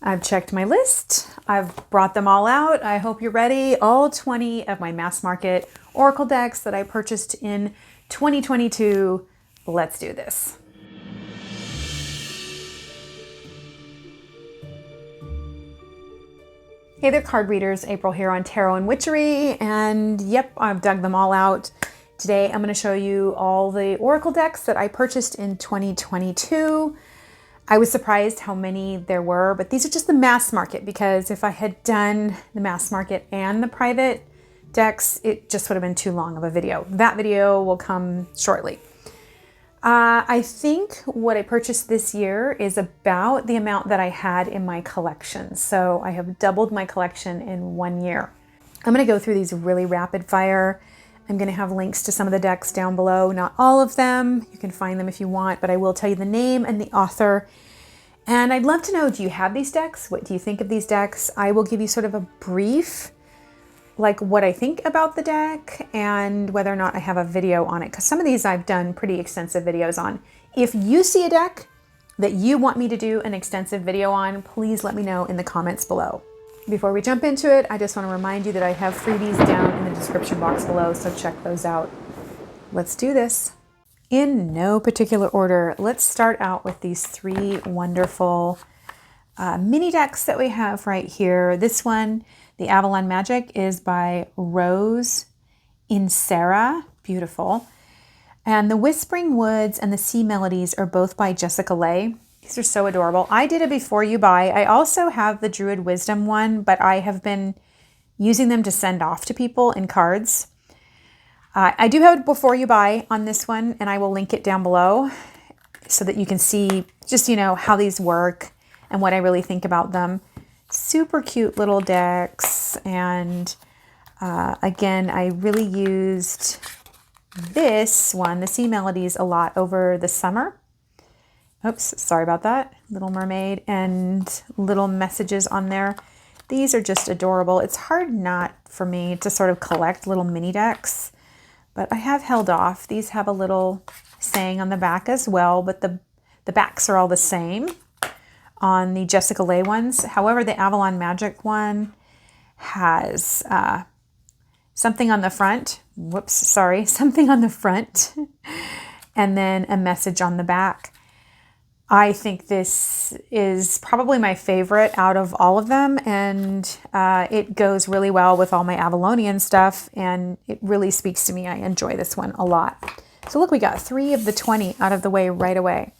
I've checked my list. I've brought them all out. I hope you're ready. All 20 of my mass market Oracle decks that I purchased in 2022. Let's do this. Hey there, card readers. April here on Tarot and Witchery. And yep, I've dug them all out. Today, I'm going to show you all the Oracle decks that I purchased in 2022. I was surprised how many there were, but these are just the mass market, because if I had done the mass market and the private decks, it just would have been too long of a video. That video will come shortly. I think what I purchased this year is about the amount that I had in my collection. So I have doubled my collection in 1 year. I'm going to go through these really rapid fire. I'm going to have links to some of the decks down below. Not all of them. You can find them if you want, but I will tell you the name and the author. And I'd love to know, do you have these decks? What do you think of these decks? I will give you sort of a brief, like what I think about the deck and whether or not I have a video on it, because some of these I've done pretty extensive videos on. If you see a deck that you want me to do an extensive video on, please let me know in the comments below. Before we jump into it, I just want to remind you that I have freebies down in the description box below, so check those out. Let's do this. In no particular order, let's start out with these three wonderful mini decks that we have right here. This one, the Avalon Magic, is by Rose Insera. Beautiful. And the Whispering Woods and the Sea Melodies are both by Jessica Lay. These are so adorable. I did a before you buy. I also have the Druid Wisdom one, but I have been using them to send off to people in cards. I do have a before you buy on this one, and I will link it down below so that you can see just, how these work and what I really think about them. Super cute little decks. And again, I really used this one, the Sea Melodies, a lot over the summer. Oops, sorry about that. Little Mermaid and little messages on there. These are just adorable. It's hard not for me to sort of collect little mini decks, but I have held off. These have a little saying on the back as well, but the backs are all the same on the Jessica Lay ones. However, the Avalon Magic one has something on the front. Whoops, sorry. Something on the front and then a message on the back. I think this is probably my favorite out of all of them, and it goes really well with all my Avalonian stuff, and it really speaks to me. I enjoy this one a lot. So look, we got 3 of the 20 out of the way right away.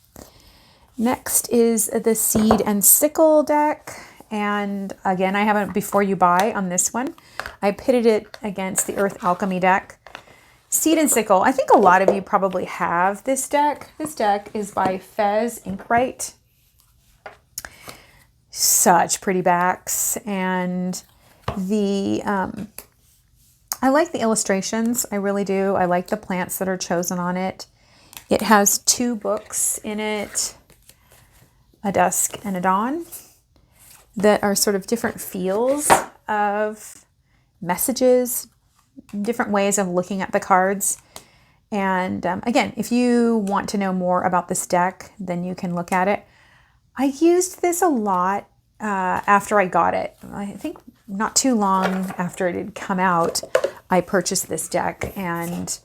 Next is the Seed and Sickle deck, and again, I have a before you buy on this one. I pitted it against the Earth Alchemy deck. Seed and Sickle, I think a lot of you probably have this deck. This deck is by Fez Inkwright. Such pretty backs, and I like the illustrations. I really do. I like the plants that are chosen on it. It has 2 books in it, A Dusk and a Dawn, that are sort of different feels of messages, different ways of looking at the cards. And again, if you want to know more about this deck, then you can look at it. I used this a lot after I got it. I think not too long after it had come out, I purchased this deck, and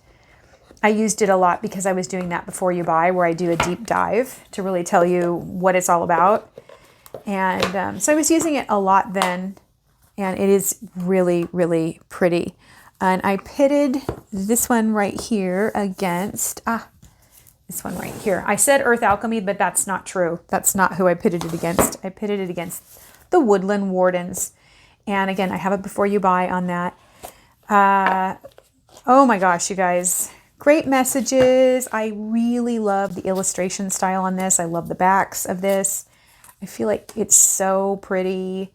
I used it a lot because I was doing that before you buy, where I do a deep dive to really tell you what it's all about. And so I was using it a lot then, and it is really, really pretty. And I pitted this one right here against, this one right here. I said Earth Alchemy, but that's not true. That's not who I pitted it against. I pitted it against the Woodland Wardens. And again, I have a before you buy on that. Oh my gosh, you guys. Great messages. I really love the illustration style on this. I love the backs of this. I feel like it's so pretty.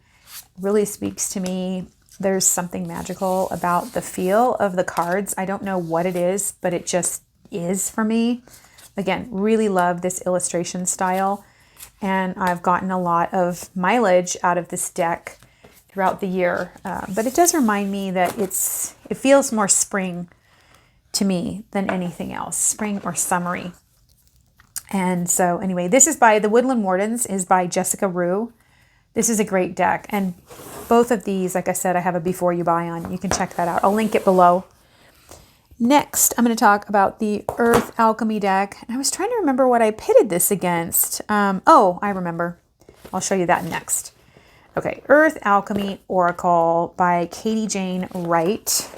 Really speaks to me. There's something magical about the feel of the cards. I don't know what it is, but it just is for me. Again, really love this illustration style. And I've gotten a lot of mileage out of this deck throughout the year. But it does remind me that it feels more spring to me than anything else. Spring or summery. And so anyway, this is by the Woodland Wardens, is by Jessica Rue. This is a great deck. And both of these, like I said, I have a before you buy on. You can check that out. I'll link it below. Next, I'm going to talk about the Earth Alchemy deck. And I was trying to remember what I pitted this against. Oh, I remember. I'll show you that next. Okay, Earth Alchemy Oracle by Katie Jane Wright.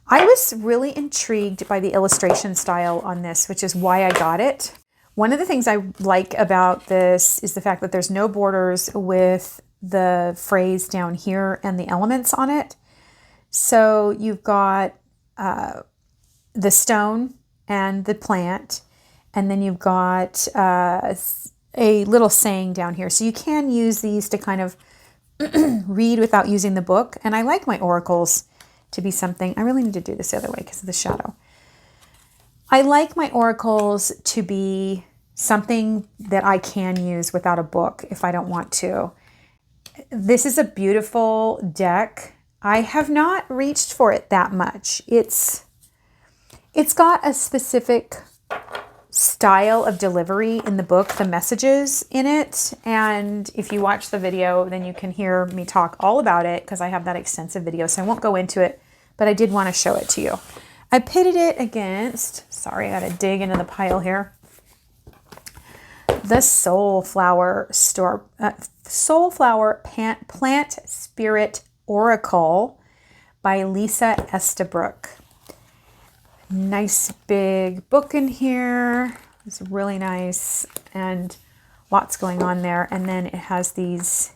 I was really intrigued by the illustration style on this, which is why I got it. One of the things I like about this is the fact that there's no borders with the phrase down here and the elements on it. So you've got the stone and the plant, and then you've got a little saying down here. So you can use these to kind of read without using the book. And I like my oracles to be something. I really need to do this the other way because of the shadow. I like my oracles to be something that I can use without a book if I don't want to. This is a beautiful deck. I have not reached for it that much. It's got a specific style of delivery in the book, the messages in it. And if you watch the video, then you can hear me talk all about it because I have that extensive video. So I won't go into it, but I did want to show it to you. I pitted it against, sorry, I got to dig into the pile here. The Soulflower Plant Spirit Oracle by Lisa Estabrook. Nice big book in here. It's really nice and lots going on there. And then it has these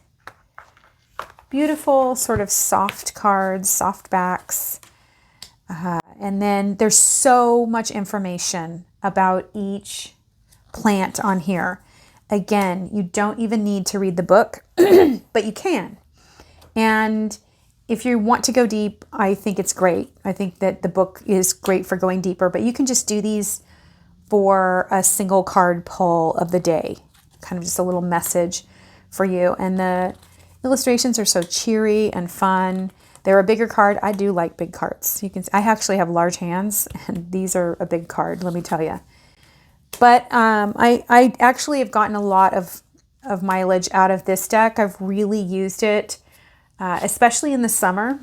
beautiful sort of soft cards, soft backs. And then there's so much information about each plant on here. Again, you don't even need to read the book, but you can. And if you want to go deep, I think it's great. I think that the book is great for going deeper, but you can just do these for a single card pull of the day. Kind of just a little message for you. And the illustrations are so cheery and fun. They're a bigger card. I do like big cards. I actually have large hands, and these are a big card, let me tell you. But I actually have gotten a lot of mileage out of this deck. I've really used it, especially in the summer.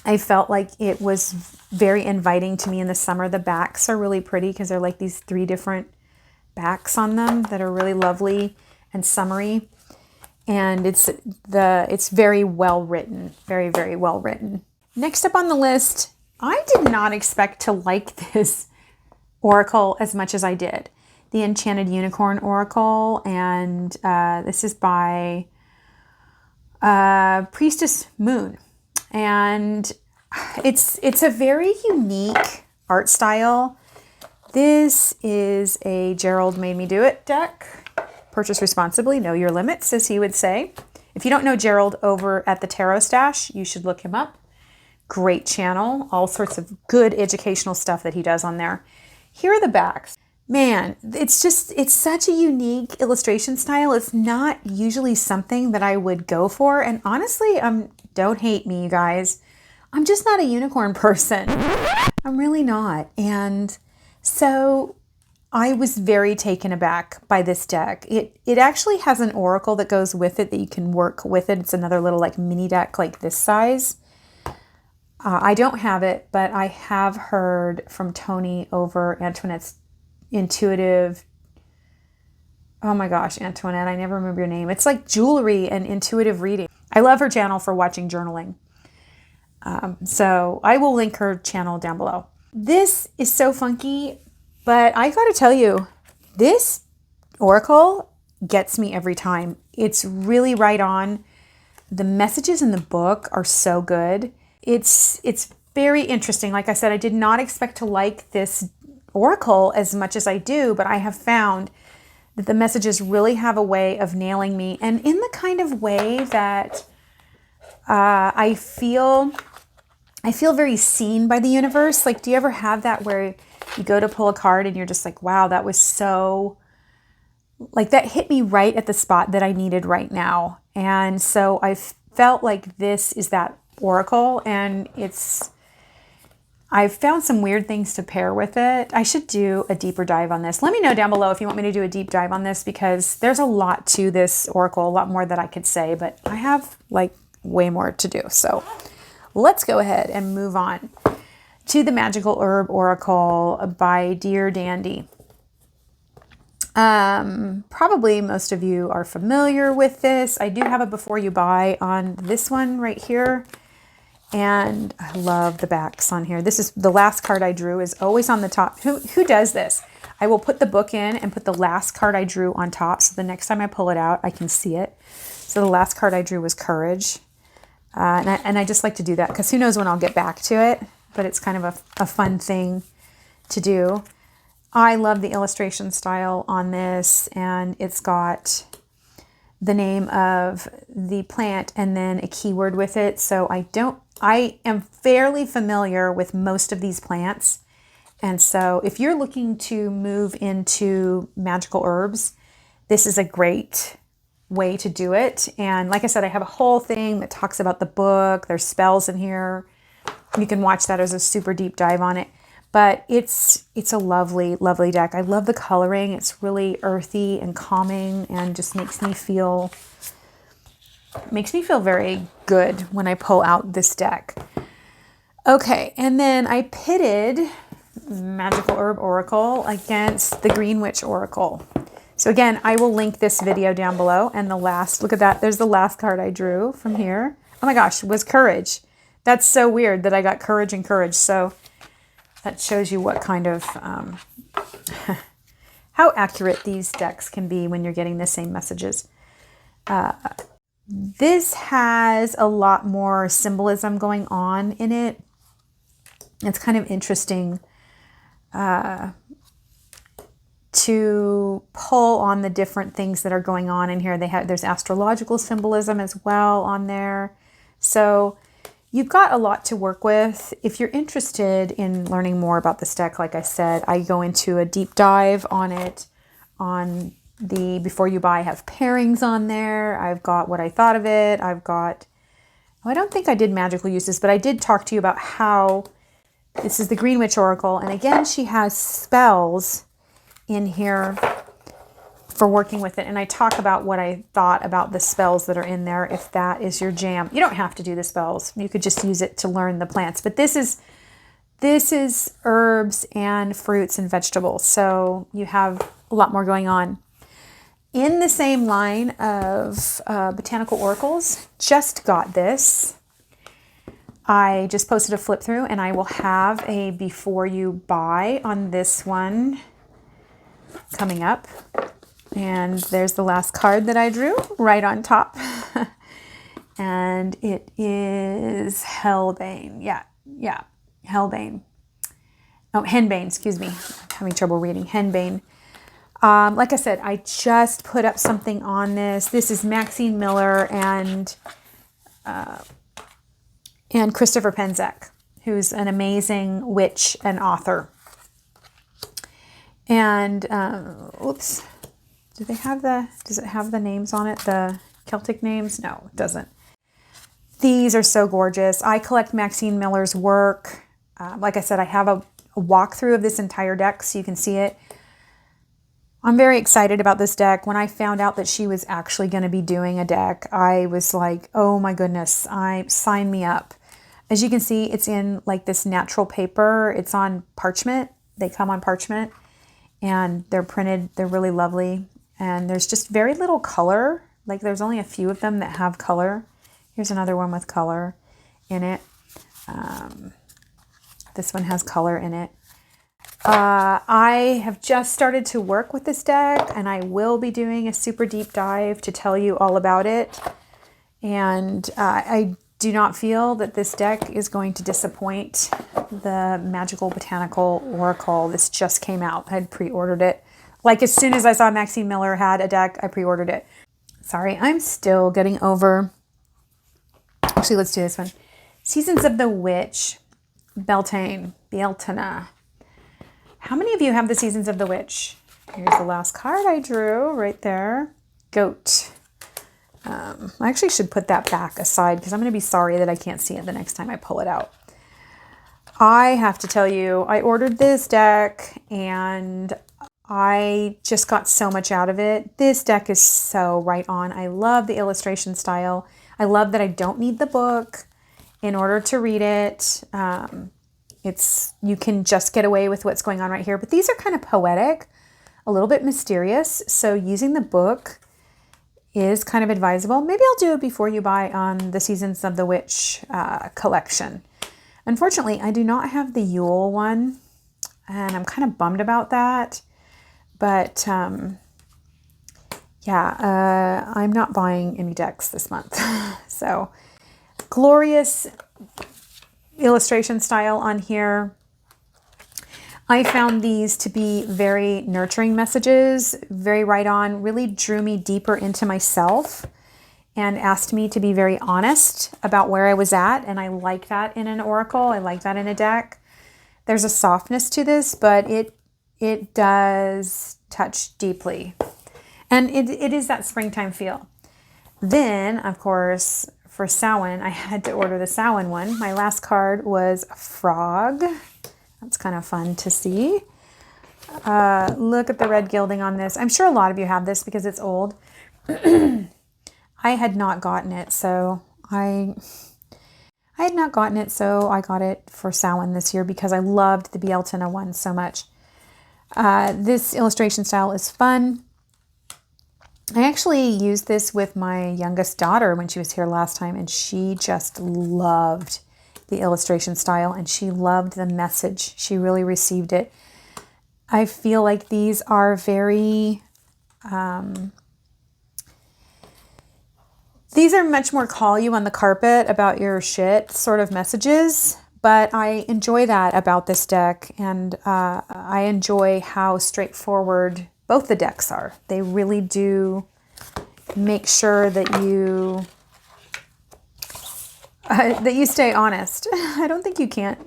I felt like it was very inviting to me in the summer. The backs are really pretty because they're like these 3 different backs on them that are really lovely and summery. And it's very well written, very, very well written. Next up on the list, I did not expect to like this oracle as much as I did. The Enchanted Unicorn Oracle, and this is by Priestess Moon. And it's a very unique art style. This is a Gerald Made Me Do It deck. Purchase responsibly, know your limits, as he would say. If you don't know Gerald over at the Tarot Stash, you should look him up. Great channel, all sorts of good educational stuff that he does on there. Here are the backs. Man, it's such a unique illustration style. It's not usually something that I would go for. And honestly, don't hate me, you guys. I'm just not a unicorn person. I'm really not. And so I was very taken aback by this deck. It actually has an oracle that goes with it that you can work with it. It's another little like mini deck like this size. I don't have it, but I have heard from Tony over Antoinette's intuitive. Oh my gosh, Antoinette, I never remember your name. It's like jewelry and intuitive reading. I love her channel for watching journaling. So I will link her channel down below. This is so funky, but I gotta tell you, this oracle gets me every time. It's really right on. The messages in the book are so good. It's very interesting. Like I said, I did not expect to like this oracle as much as I do, but I have found that the messages really have a way of nailing me, and in the kind of way that I feel very seen by the universe. Like, do you ever have that where you go to pull a card and you're just like, wow, that was so, like, that hit me right at the spot that I needed right now. And so I felt like this is that oracle, and it's I've found some weird things to pair with it. I should do a deeper dive on this. Let me know down below if you want me to do a deep dive on this, because there's a lot to this oracle, a lot more that I could say, but I have like way more to do. So let's go ahead and move on to the Magical Herb Oracle by Dear Dandy. Probably most of you are familiar with this. I do have a before you buy on this one right here. And I love the backs on here. This is the last card I drew is always on the top. Who does this? I will put the book in and put the last card I drew on top. So the next time I pull it out, I can see it. So the last card I drew was Courage. And I just like to do that because who knows when I'll get back to it. But it's kind of a fun thing to do. I love the illustration style on this. And it's got the name of the plant and then a keyword with it. So I am fairly familiar with most of these plants. And so if you're looking to move into magical herbs, this is a great way to do it. And like I said, I have a whole thing that talks about the book. There's spells in here. You can watch that as a super deep dive on it. But it's a lovely, lovely deck. I love the coloring. It's really earthy and calming and just makes me feel very good when I pull out this deck. Okay, and then I pitted Magical Herb Oracle against the Greenwich Oracle. So again, I will link this video down below. And look at that. There's the last card I drew from here. Oh my gosh, it was Courage. That's so weird that I got Courage and Courage. So that shows you what kind of, how accurate these decks can be when you're getting the same messages. This has a lot more symbolism going on in it. It's kind of interesting to pull on the different things that are going on in here. There's astrological symbolism as well on there. So you've got a lot to work with. If you're interested in learning more about this deck, like I said, I go into a deep dive on it on the Before You Buy. I have pairings on there. I've got what I thought of it. I don't think I did magical uses, but I did talk to you about how this is the Greenwich Oracle. And again, she has spells in here for working with it. And I talk about what I thought about the spells that are in there, if that is your jam. You don't have to do the spells. You could just use it to learn the plants. But this is herbs and fruits and vegetables. So you have a lot more going on. In the same line of botanical oracles, just got this. I just posted a flip through and I will have a before you buy on this one coming up. And there's the last card that I drew right on top. And it is Hellbane. Yeah, Hellbane. Oh, Henbane, excuse me. I'm having trouble reading. Henbane. Like I said, I just put up something on this. This is Maxine Miller and Christopher Penzak, who's an amazing witch and author. And, oops. Does it have the names on it? The Celtic names? No, it doesn't. These are so gorgeous. I collect Maxine Miller's work. Like I said, I have a walkthrough of this entire deck so you can see it. I'm very excited about this deck. When I found out that she was actually going to be doing a deck, I was like, oh my goodness, sign me up. As you can see, it's in like this natural paper. It's on parchment. They come on parchment and they're printed. They're really lovely. And there's just very little color. Like there's only a few of them that have color. Here's another one with color in it. This one has color in it. I have just started to work with this deck and I will be doing a super deep dive to tell you all about it. And I do not feel that this deck is going to disappoint the Magical Botanical Oracle. This just came out. I had pre-ordered it. Like as soon as I saw Maxine Miller had a deck, I pre-ordered it. Sorry, I'm still getting over. Actually, let's do this one. Seasons of the Witch, Beltane, Beltana. How many of you have the Seasons of the Witch? Here's the last card I drew right there. Goat. I actually should put that back aside because I'm going to be sorry that I can't see it the next time I pull it out. I have to tell you, I ordered this deck and I just got so much out of it. This deck is so right on. I love the illustration style. I love that I don't need the book in order to read it. You can just get away with what's going on right here. But these are kind of poetic, a little bit mysterious. So using the book is kind of advisable. Maybe I'll do it before you buy on the Seasons of the Witch collection. Unfortunately, I do not have the Yule one, and I'm kind of bummed about that. But yeah, I'm not buying any decks this month. So glorious illustration style on here. I found these to be very nurturing messages, very right on, really drew me deeper into myself and asked me to be very honest about where I was at. And I like that in an oracle. I like that in a deck. There's a softness to this, but it does touch deeply. And it is that springtime feel. Then, of course, for Samhain, I had to order the Samhain one. My last card was a frog. That's kind of fun to see. Look at the red gilding on this. I'm sure a lot of you have this because it's old. I had not gotten it, so I got it for Samhain this year because I loved the Bieltina one so much. This illustration style is fun. I actually used this with my youngest daughter when she was here last time, and she just loved the illustration style and she loved the message. She really received it. I feel like these are very, these are much more call you on the carpet about your shit sort of messages, but I enjoy that about this deck, and I enjoy how straightforward both the decks are. They really do make sure that you stay honest. I don't think you can't.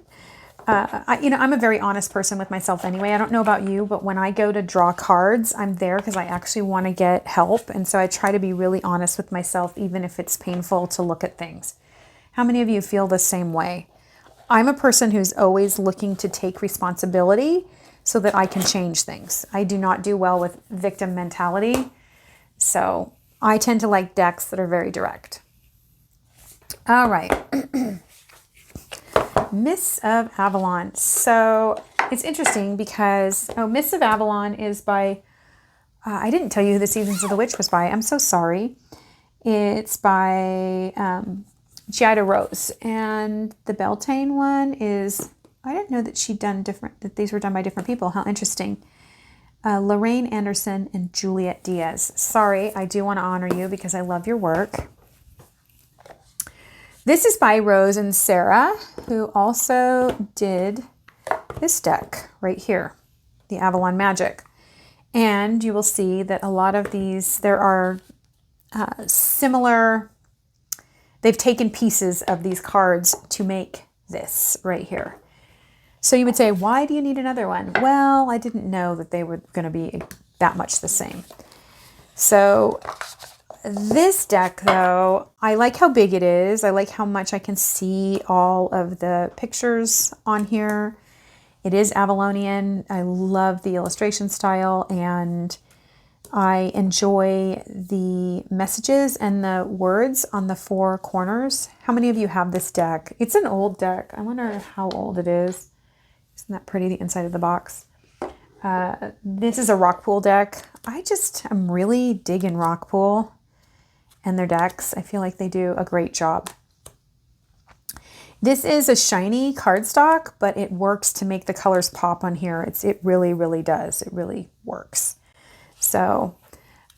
I'm a very honest person with myself anyway. I don't know about you, but when I go to draw cards, I'm there because I actually want to get help. And so I try to be really honest with myself, even if it's painful to look at things. How many of you feel the same way? I'm a person who's always looking to take responsibility so that I can change things. I do not do well with victim mentality. So I tend to like decks that are very direct. All right. Mists of Avalon. So it's interesting because, Mists of Avalon is by, I didn't tell you who the Seasons of the Witch was by. I'm so sorry. It's by Giada Rose. And the Beltane one is, I didn't know that that these were done by different people. How interesting. Lorraine Anderson and Juliet Diaz. Sorry, I do want to honor you because I love your work. This is by Rose and Sarah, who also did this deck right here, the Avalon Magic. And you will see that a lot of these, there are similar, they've taken pieces of these cards to make this right here. So you would say, why do you need another one? Well, I didn't know that they were going to be that much the same. So this deck, though, I like how big it is. I like how much I can see all of the pictures on here. It is Avalonian. I love the illustration style, and I enjoy the messages and the words on the four corners. How many of you have this deck? It's an old deck. I wonder how old it is. Isn't that pretty, the inside of the box? This is a Rockpool deck. I'm really digging Rockpool and their decks. I feel like they do a great job. This is a shiny cardstock, but it works to make the colors pop on here. It really, really does. It really works. So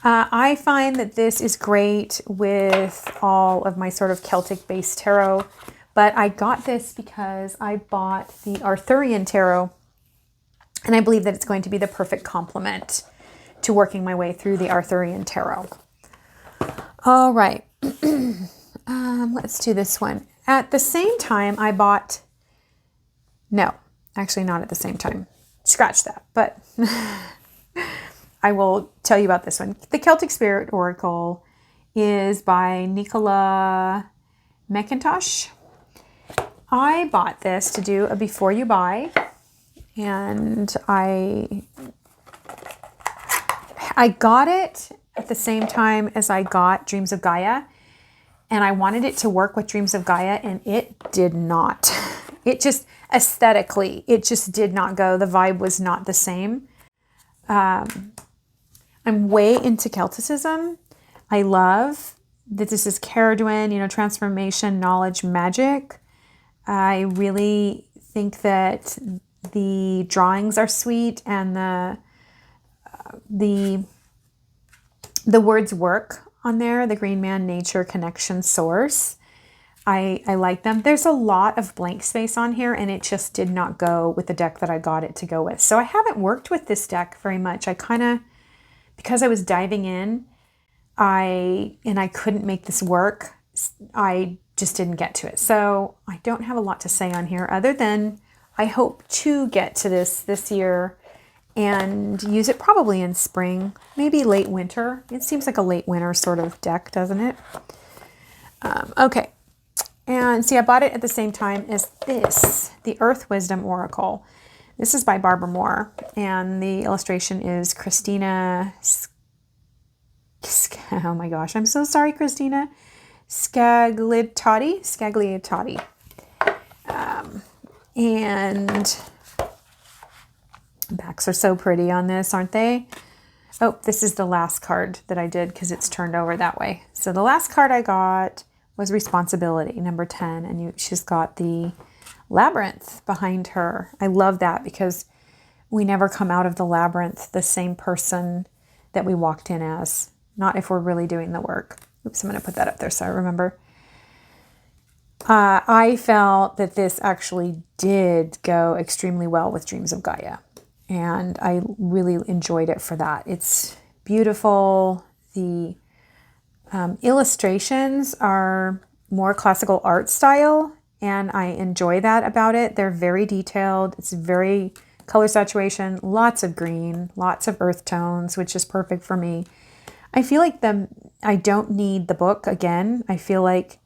I find that this is great with all of my sort of Celtic-based tarot, but I got this because I bought the Arthurian tarot, and I believe that it's going to be the perfect complement to working my way through the Arthurian tarot. All right, let's do this one. At the same time, I bought, no, actually not at the same time. Scratch that, but I will tell you about this one. The Celtic Spirit Oracle is by Nicola McIntosh. I bought this to do a before you buy, and I got it at the same time as I got Dreams of Gaia, and I wanted it to work with Dreams of Gaia, and it did not. It just, aesthetically, it just did not go. The vibe was not the same. I'm way into Celticism. I love that this is Caradwin, you know, transformation, knowledge, magic. I really think that the drawings are sweet, and the words work on there. The Green Man, Nature, Connection, Source. I like them. There's a lot of blank space on here, and it just did not go with the deck that I got it to go with. So I haven't worked with this deck very much. I kind of, because I was diving in, I couldn't make this work. I just didn't get to it. So I don't have a lot to say on here other than I hope to get to this year and use it probably in spring, maybe late winter. It seems like a late winter sort of deck, doesn't it? Okay. And see, I bought it at the same time as this, the Earth Wisdom Oracle. This is by Barbara Moore, and the illustration is Christina. Oh my gosh, I'm so sorry, Christina. Scagliotti. And backs are so pretty on this, aren't they? Oh, this is the last card that I did because it's turned over that way. So the last card I got was Responsibility, number 10, and she's got the labyrinth behind her. I love that because we never come out of the labyrinth the same person that we walked in as, not if we're really doing the work. Oops, I'm going to put that up there so I remember. I felt that this actually did go extremely well with Dreams of Gaia, and I really enjoyed it for that. It's beautiful. The illustrations are more classical art style, and I enjoy that about it. They're very detailed. It's very color saturation, lots of green, lots of earth tones, which is perfect for me. I feel like I don't need the book again. I feel like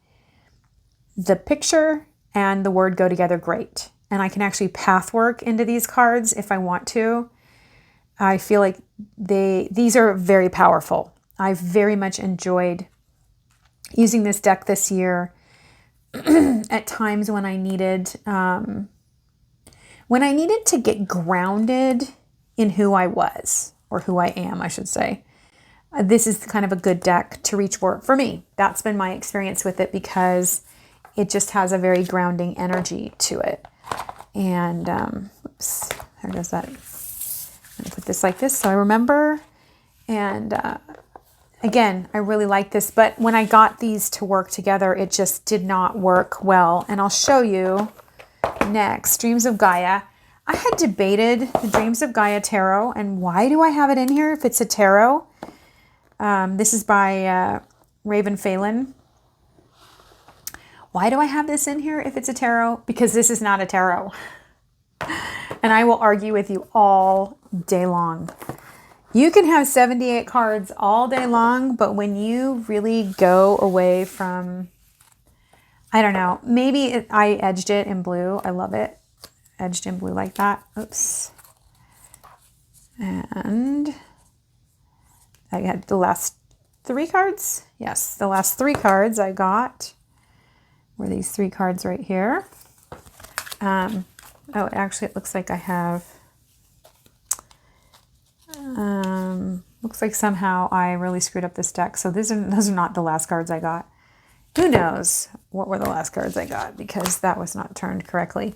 the picture and the word go together great, and I can actually path work into these cards if I want to. I feel like these are very powerful. I've very much enjoyed using this deck this year at times when I needed to get grounded in who I was, or who I am, I should say. This is kind of a good deck to reach for me. That's been my experience with it because it just has a very grounding energy to it. And, oops, there goes that. I'm going to put this like this so I remember. And again, I really like this, but when I got these to work together, it just did not work well. And I'll show you next, Dreams of Gaia. I had debated the Dreams of Gaia Tarot, and why do I have it in here if it's a tarot? This is by Raven Phelan. Why do I have this in here if it's a tarot? Because this is not a tarot. And I will argue with you all day long. You can have 78 cards all day long, but when you really go away from, I don't know, maybe I edged it in blue. I love it. Edged in blue like that. Oops. And I got the last 3 cards. Yes, the last 3 cards I got were these 3 cards right here. Oh, actually, it looks like I have, looks like somehow I really screwed up this deck. So those are not the last cards I got. Who knows what were the last cards I got, because that was not turned correctly.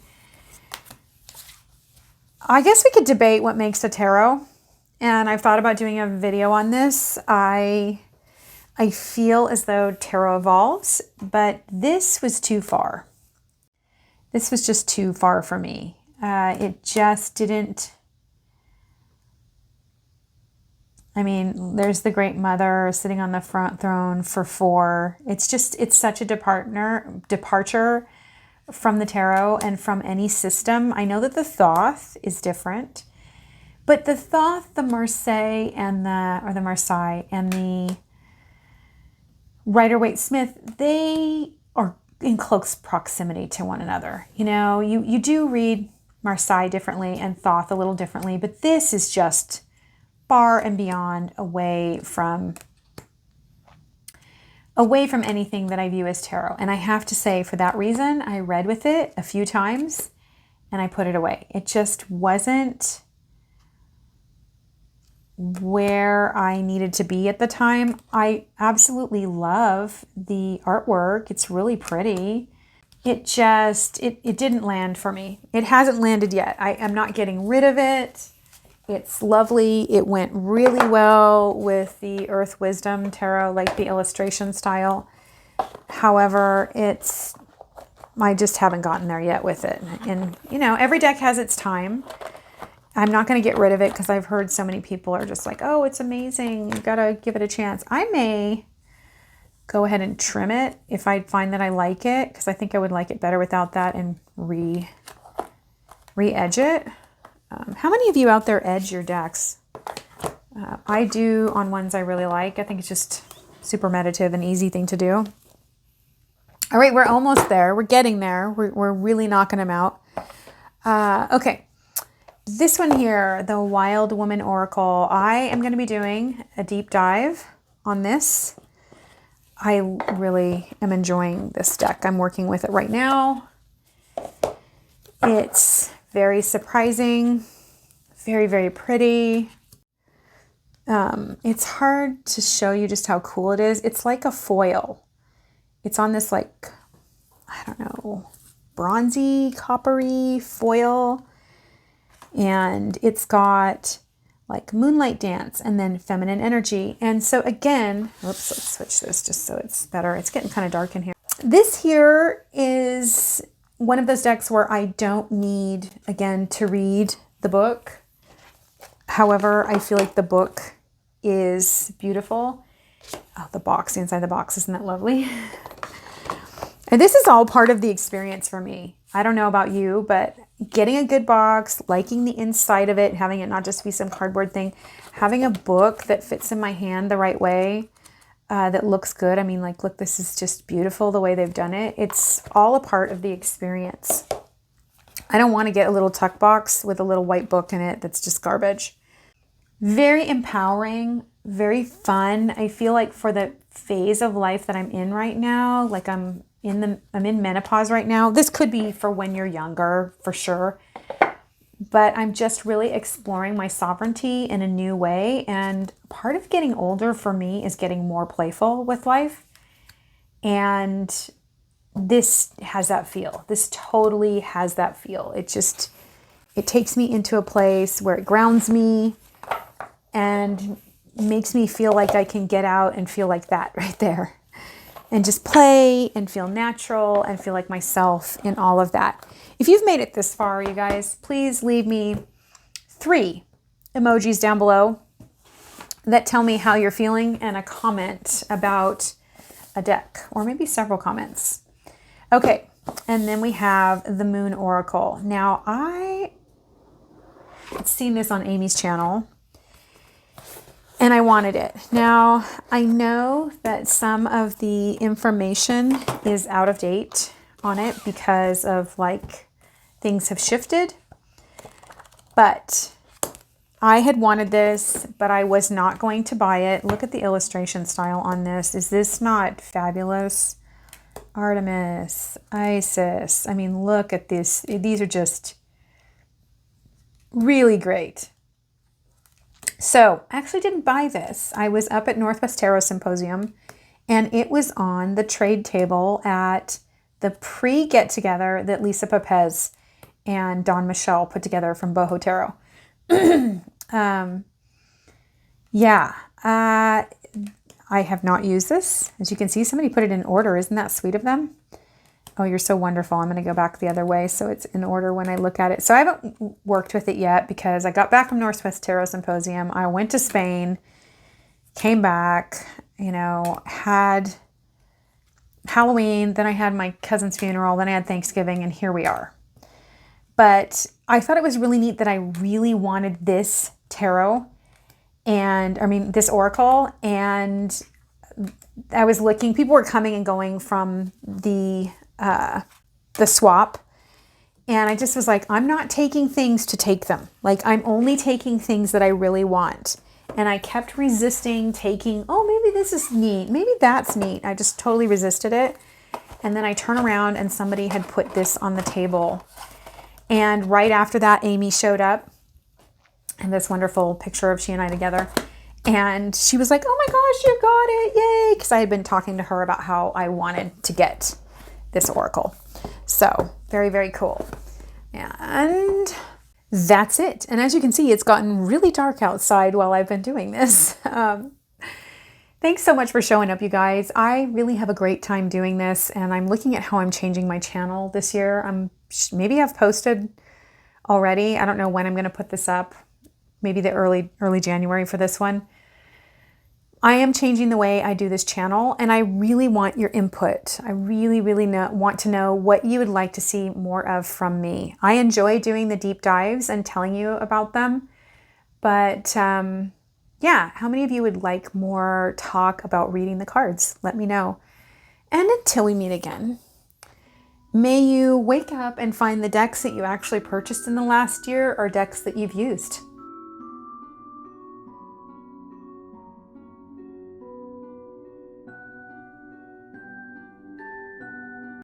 I guess we could debate what makes a tarot, and I've thought about doing a video on this. I feel as though tarot evolves, but this was too far. This was just too far for me. It just didn't. I mean, there's the Great Mother sitting on the front throne for 4. It's such a departure from the tarot and from any system. I know that the Thoth is different, but the Thoth, the Marseille, and the Marseille and the Rider-Waite-Smith, they are in close proximity to one another. You know, you do read Marseille differently and Thoth a little differently, but this is just far and beyond away from anything that I view as tarot. And I have to say, for that reason, I read with it a few times and I put it away. It just wasn't where I needed to be at the time. I absolutely love the artwork. It's really pretty. It didn't land for me. It hasn't landed yet. I am not getting rid of it. It's lovely. It went really well with the Earth Wisdom Tarot, like the illustration style. However, I just haven't gotten there yet with it. And, you know, every deck has its time. I'm not going to get rid of it because I've heard so many people are just like, oh, it's amazing. You got to give it a chance. I may go ahead and trim it if I find that I like it, because I think I would like it better without that, and re-edge it. How many of you out there edge your decks? I do on ones I really like. I think it's just super meditative and easy thing to do. All right, we're almost there. We're getting there. We're really knocking them out. Okay. This one here, the Wild Woman Oracle, I am going to be doing a deep dive on this. I really am enjoying this deck. I'm working with it right now. It's very surprising, very, very pretty. It's hard to show you just how cool it is. It's like a foil. It's on this, like, I don't know, bronzy, coppery foil. And it's got like Moonlight Dance and then Feminine Energy. And so again, whoops, let's switch this just so it's better. It's getting kind of dark in here. This here is one of those decks where I don't need, again, to read the book. However, I feel like the book is beautiful. Oh, the box, inside the box, isn't that lovely? And this is all part of the experience for me. I don't know about you, but getting a good box, liking the inside of it, having it not just be some cardboard thing, having a book that fits in my hand the right way, that looks good. I mean, like, look, this is just beautiful the way they've done it. It's all a part of the experience. I don't want to get a little tuck box with a little white book in it that's just garbage. Very empowering, very fun. I feel like for the phase of life that I'm in right now, like I'm in menopause right now. This could be for when you're younger, for sure. But I'm just really exploring my sovereignty in a new way. And part of getting older for me is getting more playful with life. And this has that feel. This totally has that feel. It takes me into a place where it grounds me and makes me feel like I can get out and feel like that right there. And just play and feel natural and feel like myself in all of that. If you've made it this far, you guys, please leave me 3 emojis down below that tell me how you're feeling, and a comment about a deck, or maybe several comments. Okay, and then we have the Moon Oracle. Now, I had seen this on Amy's channel, and I wanted it. Now, I know that some of the information is out of date on it because of, like, things have shifted. But I had wanted this, but I was not going to buy it. Look at the illustration style on this. Is this not fabulous? Artemis, Isis. I mean, look at this. These are just really great. So I actually didn't buy this. I was up at Northwest Tarot Symposium, and it was on the trade table at the pre-get-together that Lisa Pepez and Dawn Michelle put together from Boho Tarot. I have not used this. As you can see, somebody put it in order. Isn't that sweet of them? Oh, you're so wonderful. I'm going to go back the other way so it's in order when I look at it. So I haven't worked with it yet because I got back from Northwest Tarot Symposium. I went to Spain, came back, you know, had Halloween, then I had my cousin's funeral, then I had Thanksgiving, and here we are. But I thought it was really neat that I really wanted this tarot, this oracle, and I was looking, people were coming and going from the the swap. And I just was like, I'm not taking things to take them. Like, I'm only taking things that I really want. And I kept resisting taking, oh, maybe this is neat. Maybe that's neat. I just totally resisted it. And then I turn around and somebody had put this on the table. And right after that, Amy showed up. And this wonderful picture of she and I together. And she was like, oh my gosh, you got it. Yay. Because I had been talking to her about how I wanted to get this oracle. So very, very cool. And that's it. And as you can see, it's gotten really dark outside while I've been doing this. Thanks so much for showing up, you guys. I really have a great time doing this, and I'm looking at how I'm changing my channel this year. Maybe I've posted already. I don't know when I'm going to put this up. Maybe the early January for this one. I am changing the way I do this channel, and I really want your input. I really, really want to know what you would like to see more of from me. I enjoy doing the deep dives and telling you about them, but yeah, how many of you would like more talk about reading the cards? Let me know. And until we meet again, may you wake up and find the decks that you actually purchased in the last year are decks that you've used.